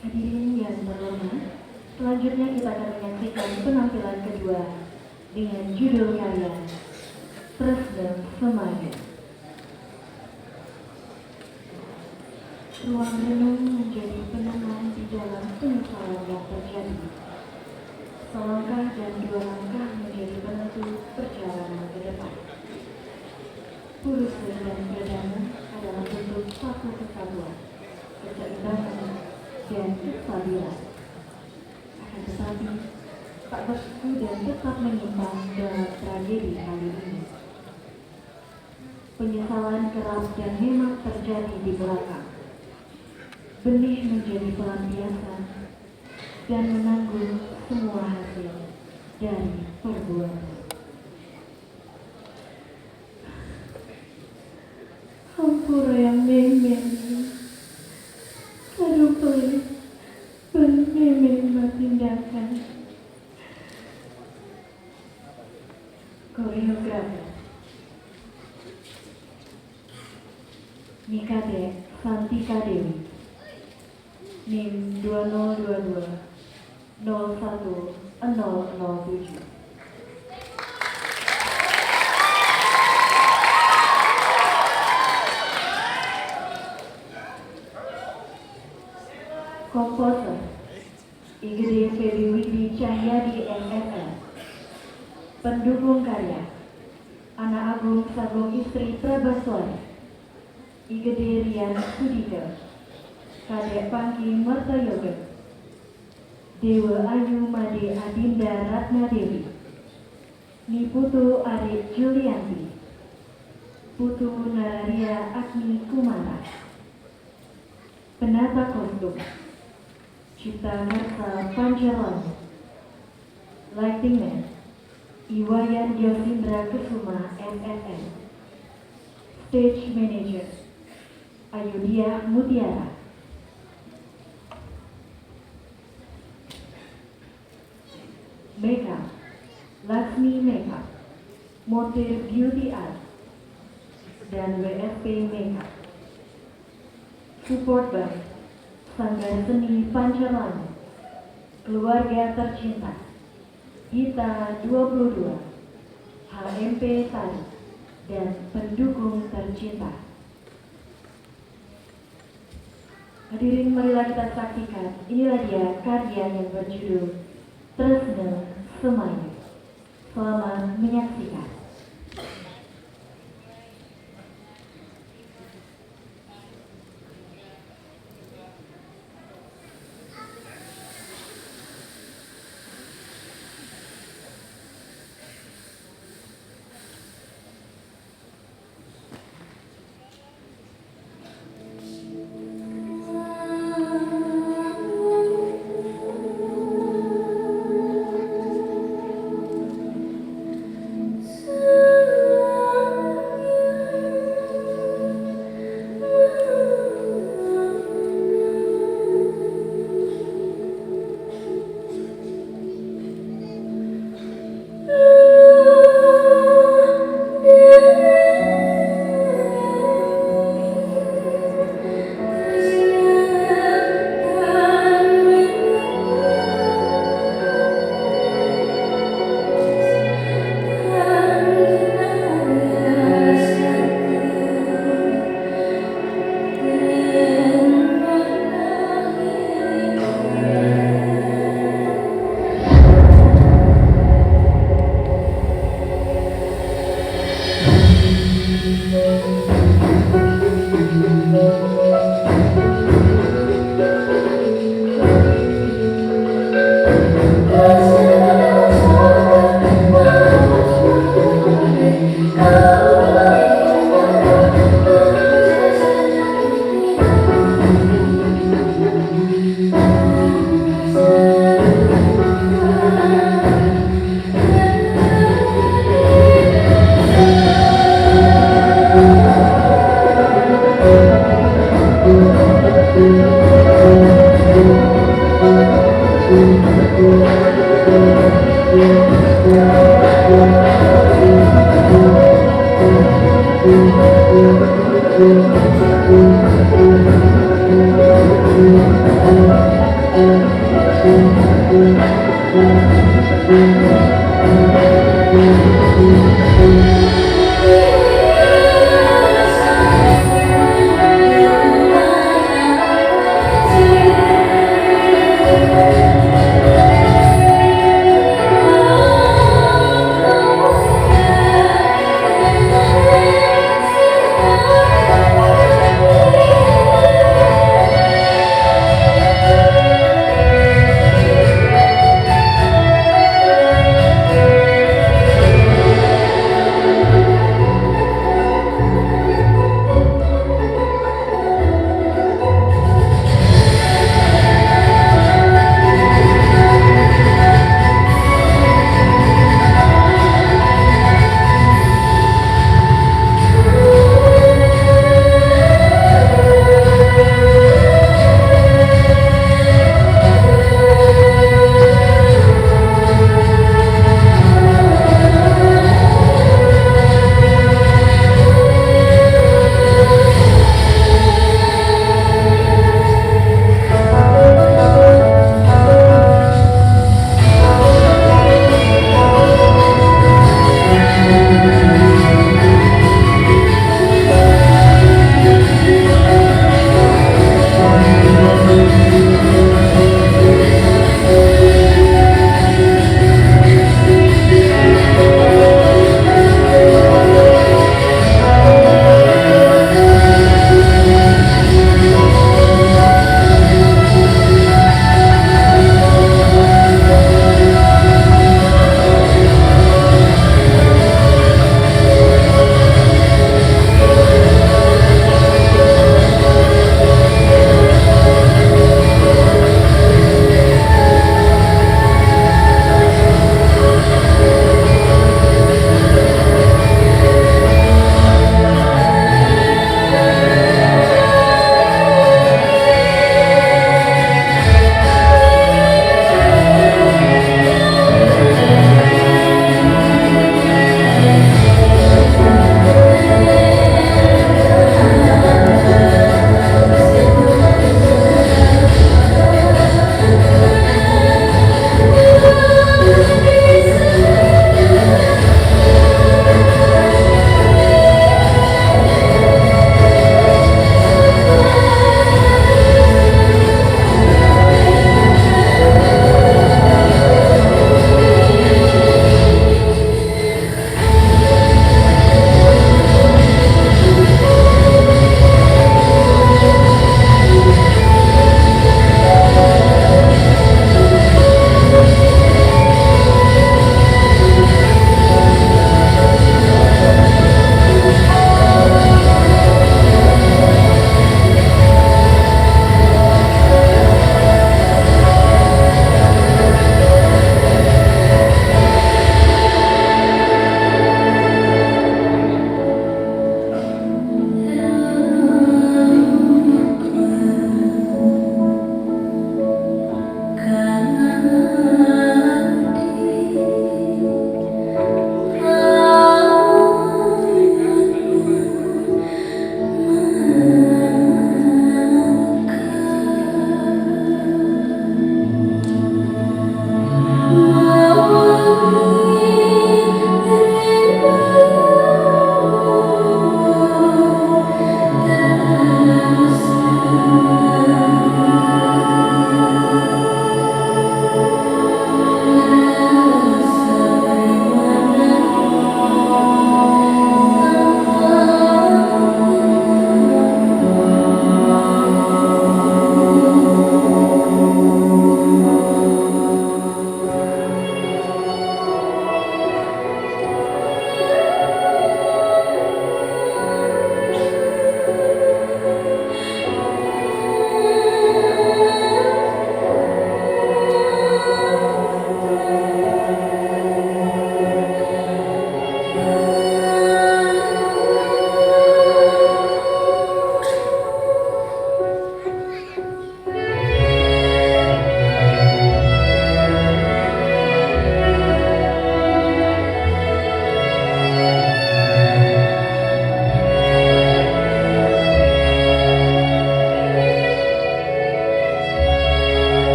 Hadirin yang terhormat, selanjutnya kita akan menyaksikan penampilan kedua dengan judul karya Tresna Semaya. Ruang renung menjadi penenang di dalam penyesalan yang terjadi. Selangkah dan dua langkah menjadi penentu perjalanan ke depan. Purusha dan perdana adalah bentuk satu kesatuan, keseimbangan, dan kestabilan. Akan tetapi, tak bersatu dan tetap menyimpang dalam tragedi kali ini. Penyesalan kerap dan memang terjadi di belakang. Benih menjadi pelampiasan dan menanggung semua hasil dari perbuatan. Hampura yang memeng, aduh pelit, memeng tindakan. Koreografer Nikade Santika Dewi, NIM 2022 01007. Komposer Igede Febiwidi Cahyadi MSN. Pendukung karya Anak Agung Sagung Istri Prabaswari, Igede Rian Sudika, Kadek Pangki Mertayoga, Dewa Ayu Made Adinda Ratna Dewi, Niputu Arik Julianti, Putu Nararia Agni Kumara. Penata kostum Cipta Karsa Panjalani. Lighting Man Iwayan Yosindra Kesuma MSN. Stage Manager Ayudhya Mutiara. Makeup Laksmi Makeup, Motif Beauty Art, dan WFP Makeup. Support by Sanggar Seni Panjalani, Keluarga Tercinta, Gita 22, HMP Tari, dan pendukung tercinta. Hadirin, marilah kita saksikan, inilah dia karya yang berjudul Tresna Semaya. Selamat menyaksikan.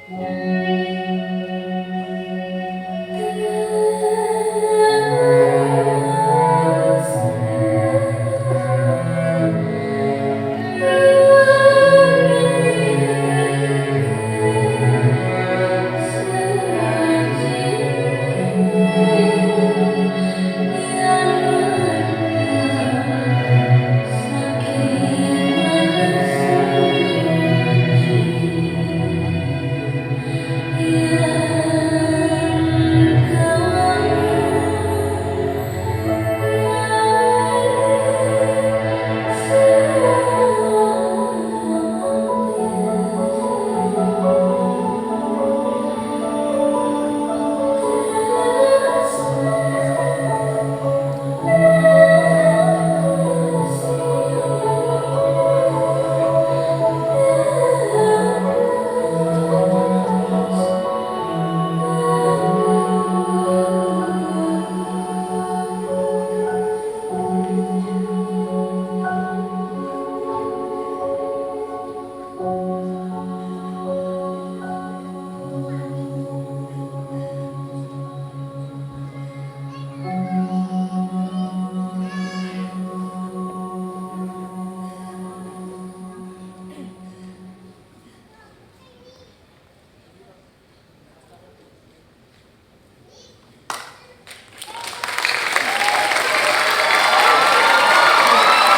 Thank